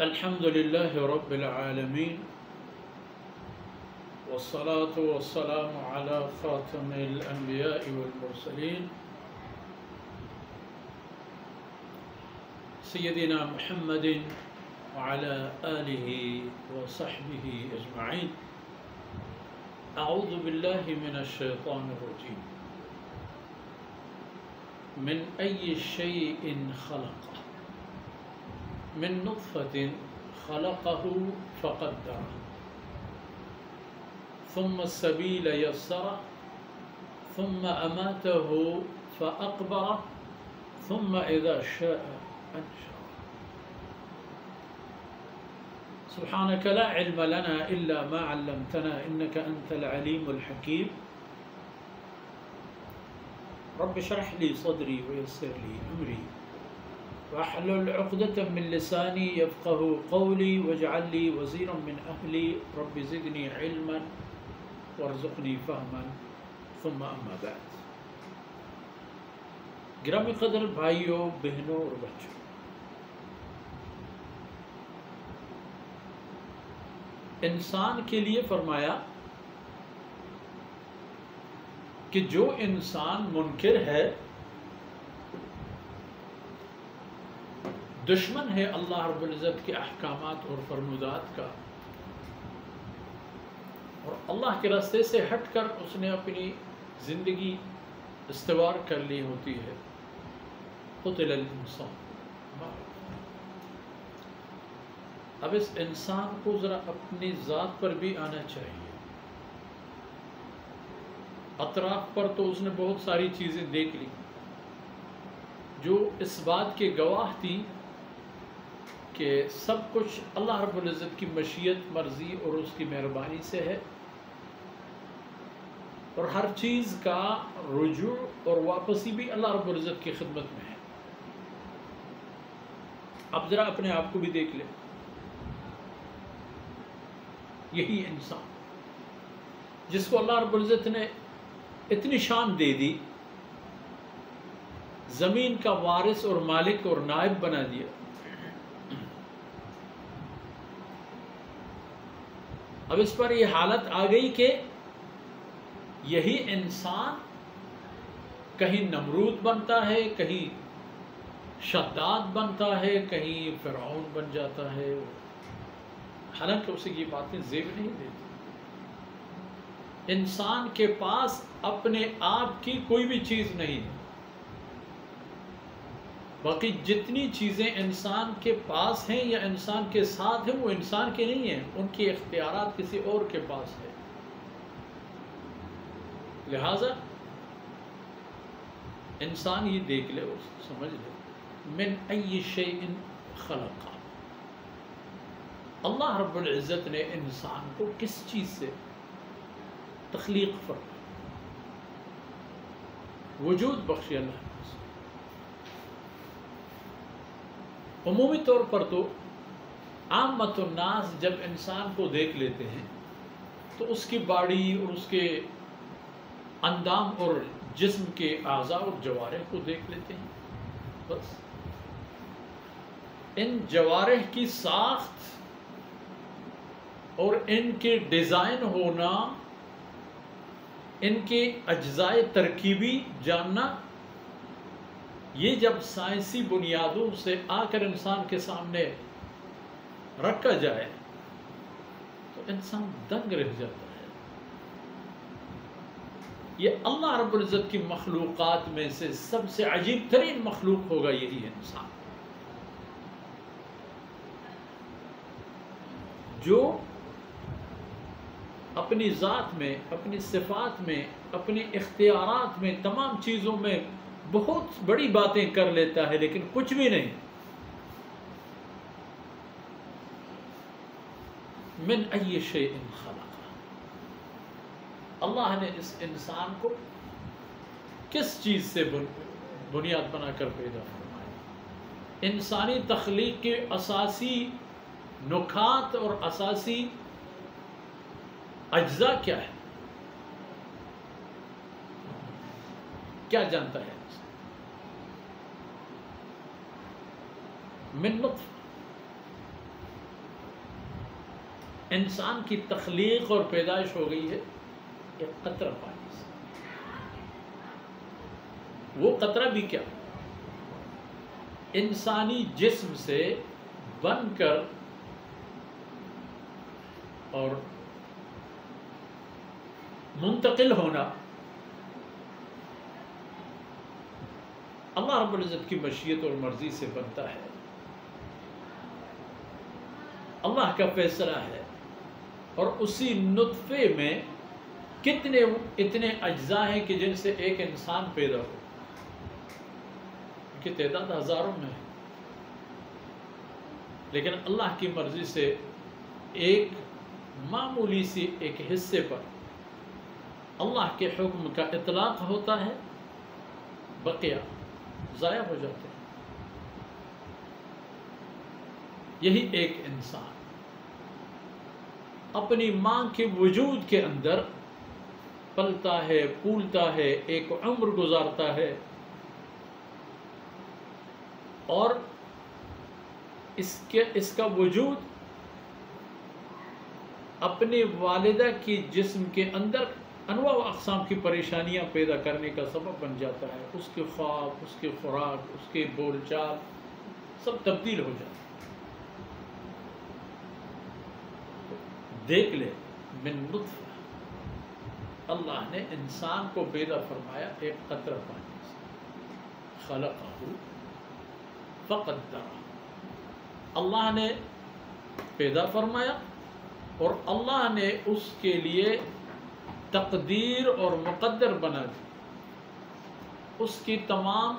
الحمد لله رب العالمين، والصلاة والسلام على خاتم الأنبياء والمرسلين سيدنا محمد وعلى آله وصحبه أجمعين. أعوذ بالله من الشيطان الرجيم. من أي شيء خلقه من نطفة خلقه فقدره ثم السبيل يسره ثم أماته فأقبره ثم إذا شاء أنشره. سبحانك لا علم لنا إلا ما علمتنا إنك أنت العليم الحكيم. رب اشرح لي صدري ويسر لي أمري واحلل عقدة من لساني يفقه قولي واجعل لي وزيرا من أهلي رب زدني علما وارزقني فهما ثم أما بعد. گرامی قدر بھائیوں، بہنوں اور بچوں، انسان کے لیے فرمایا کہ جو انسان منکر ہے، دشمن ہے اللہ رب العزت کے احکامات اور فرمودات کا، اور اللہ کے راستے سے ہٹ کر اس نے اپنی زندگی استوار کر لی ہوتی ہے، قتل الانسان. اب اس انسان کو ذرا اپنی ذات پر بھی آنا چاہیے. اطراف پر تو اس نے بہت ساری چیزیں دیکھ لی جو اس بات کے گواہ تھی کہ سب کچھ اللہ رب العزت کی مشیت، مرضی اور اس کی مہربانی سے ہے، اور ہر چیز کا رجوع اور واپسی بھی اللہ رب العزت کی خدمت میں ہے. اب ذرا اپنے آپ کو بھی دیکھ لیں. یہی انسان جس کو اللہ رب العزت نے اتنی شان دے دی، زمین کا وارث اور مالک اور نائب بنا دیا، اب اس پر یہ حالت آ گئی کہ یہی انسان کہیں نمرود بنتا ہے، کہیں شداد بنتا ہے، کہیں فرعون بن جاتا ہے، حالانکہ اسے یہ باتیں زیب نہیں دیتی. انسان کے پاس اپنے آپ کی کوئی بھی چیز نہیں ہے. باقی جتنی چیزیں انسان کے پاس ہیں یا انسان کے ساتھ ہیں وہ انسان کے نہیں ہیں، ان کے اختیارات کسی اور کے پاس ہے. لہذا انسان یہ دیکھ لے اور سمجھ لے، من ای شیء خلق، اللہ رب العزت نے انسان کو کس چیز سے تخلیق فرمائی، وجود بخشی اللہ نے. عمومی طور پر تو عامت الناس جب انسان کو دیکھ لیتے ہیں تو اس کی باڈی اور اس کے اندام اور جسم کے اعضاء اور جوارح کو دیکھ لیتے ہیں. بس ان جوارح کی ساخت اور ان کے ڈیزائن ہونا، ان کے اجزاء ترکیبی جاننا، یہ جب سائنسی بنیادوں سے آ کر انسان کے سامنے رکھا جائے تو انسان دنگ رہ جاتا ہے. یہ اللہ رب العزت کی مخلوقات میں سے سب سے عجیب ترین مخلوق ہوگا یہی انسان، جو اپنی ذات میں، اپنی صفات میں، اپنے اختیارات میں، تمام چیزوں میں بہت بڑی باتیں کر لیتا ہے لیکن کچھ بھی نہیں. من ای شیء خلق، اللہ نے اس انسان کو کس چیز سے بنیاد بنا کر پیدا فرمایا. انسانی تخلیق کے اساسی نکات اور اساسی اجزاء کیا ہے؟ کیا جانتا ہے؟ من نطفہ، انسان کی تخلیق اور پیدائش ہو گئی ہے ایک قطرہ پانی سے. وہ قطرہ بھی کیا؟ انسانی جسم سے بن کر اور منتقل ہونا اللہ رب العزت کی مشیت اور مرضی سے بنتا ہے. اللہ کا فیصلہ ہے. اور اسی نطفے میں کتنے اتنے اجزاء ہیں کہ جن سے ایک انسان پیدا ہو، ان کی تعداد ہزاروں میں ہے، لیکن اللہ کی مرضی سے ایک معمولی سی ایک حصے پر اللہ کے حکم کا اطلاق ہوتا ہے، بقیہ ضائع ہو جاتے ہیں. یہی ایک انسان اپنی ماں کے وجود کے اندر پلتا ہے، پھولتا ہے، ایک عمر گزارتا ہے، اور اس کا وجود اپنی والدہ کی جسم کے اندر انواع و اقسام کی پریشانیاں پیدا کرنے کا سبب بن جاتا ہے. اس کے خواب، اس کی خوراک، اس کے بول چال سب تبدیل ہو جاتا ہے. دیکھ لے من نطفہ، اللہ نے انسان کو پیدا فرمایا ایک قطرہ پانی سے. خلقہ فقدرہ، اللہ نے پیدا فرمایا اور اللہ نے اس کے لیے تقدیر اور مقدر بنا دی. اس کی تمام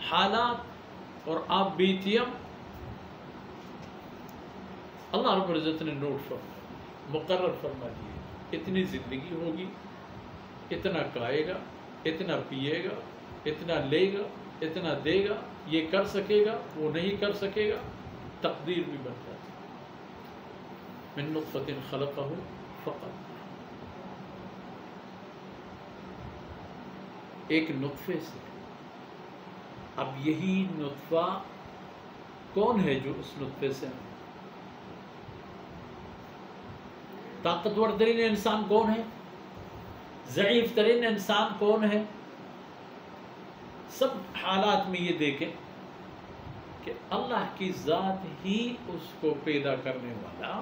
حالات اور آپ بیتیاں اللہ رب العزت نے نوٹ فرمایا، مقرر فرما دیے. اتنی زندگی ہوگی، اتنا کھائے گا، اتنا پیے گا، اتنا لے گا، اتنا دے گا، یہ کر سکے گا، وہ نہیں کر سکے گا. تقدیر بھی بن جاتی. من نطفۃ خلقہ فقدرہ، ایک نطفے سے. اب یہی نطفہ کون ہے جو اس نطفے سے ہے؟ طاقتور ترین انسان کون ہے؟ ضعیف ترین انسان کون ہے؟ سب حالات میں یہ دیکھیں کہ اللہ کی ذات ہی اس کو پیدا کرنے والا،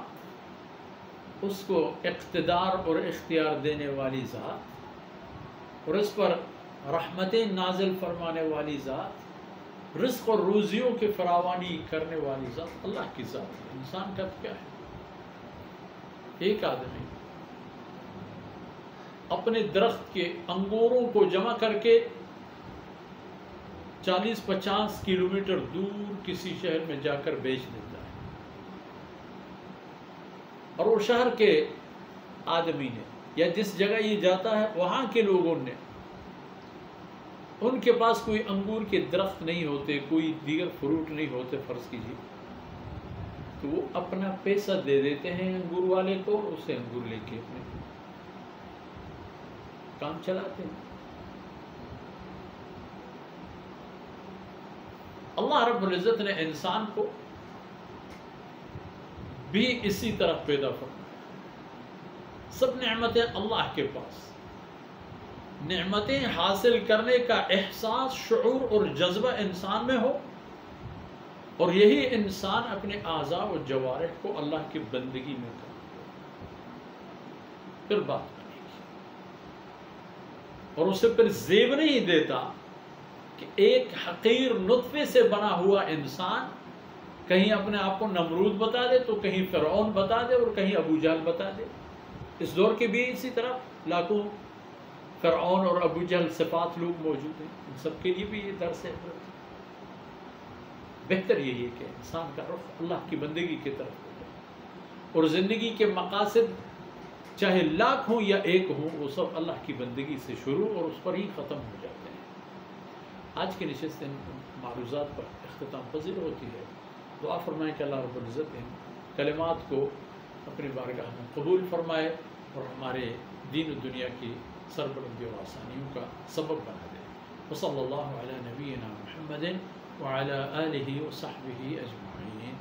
اس کو اقتدار اور اختیار دینے والی ذات، اور اس پر رحمتیں نازل فرمانے والی ذات، رزق اور روزیوں کی فراوانی کرنے والی ذات اللہ کی ذات ہے. انسان کا کیا ہے؟ ایک آدمی اپنے درخت کے انگوروں کو جمع کر کے 40-50 کلومیٹر دور کسی شہر میں جا کر بیچ دیتا ہے، اور وہ شہر کے آدمی نے یا جس جگہ یہ جاتا ہے وہاں کے لوگوں نے، ان کے پاس کوئی انگور کے درخت نہیں ہوتے، کوئی دیگر فروٹ نہیں ہوتے فرض کیجیے، تو وہ اپنا پیسہ دے دیتے ہیں انگور والے کو، اور اسے انگور لے کے اپنے کام چلاتے ہیں. اللہ رب العزت نے انسان کو بھی اسی طرح پیدا فرمایا. سب نعمتیں اللہ کے پاس. نعمتیں حاصل کرنے کا احساس، شعور اور جذبہ انسان میں ہو، اور یہی انسان اپنے اعضاء و جوارح کو اللہ کی بندگی میں کرے، پھر بات بنے گی. اور اسے پھر زیب نہیں دیتا کہ ایک حقیر نطفے سے بنا ہوا انسان کہیں اپنے آپ کو نمرود بتا دے، تو کہیں فرعون بتا دے، اور کہیں ابو جہل بتا دے. اس دور کے بھی اسی طرح لاکھوں فرعون اور ابو جہل صفات لوگ موجود ہیں. ان سب کے لیے بھی یہ درس ہے. بہتر یہی ہے کہ انسان کا رخ اللہ کی بندگی کی طرف ہو جائے، اور زندگی کے مقاصد چاہے لاکھ ہوں یا ایک ہوں، وہ سب اللہ کی بندگی سے شروع اور اس پر ہی ختم ہو جاتے ہیں. آج کی نشست ان معروضات پر اختتام پذیر ہوتی ہے. دعا فرمائیں کہ اللہ رب العزت ان کلمات کو اپنی بارگاہ میں قبول فرمائے اور ہمارے دین و دنیا کی سربلندی اور آسانیوں کا سبب بنا دے. وصلی اللہ علی نبینا محمد وعلی آلہ وصحبہ اجمعین.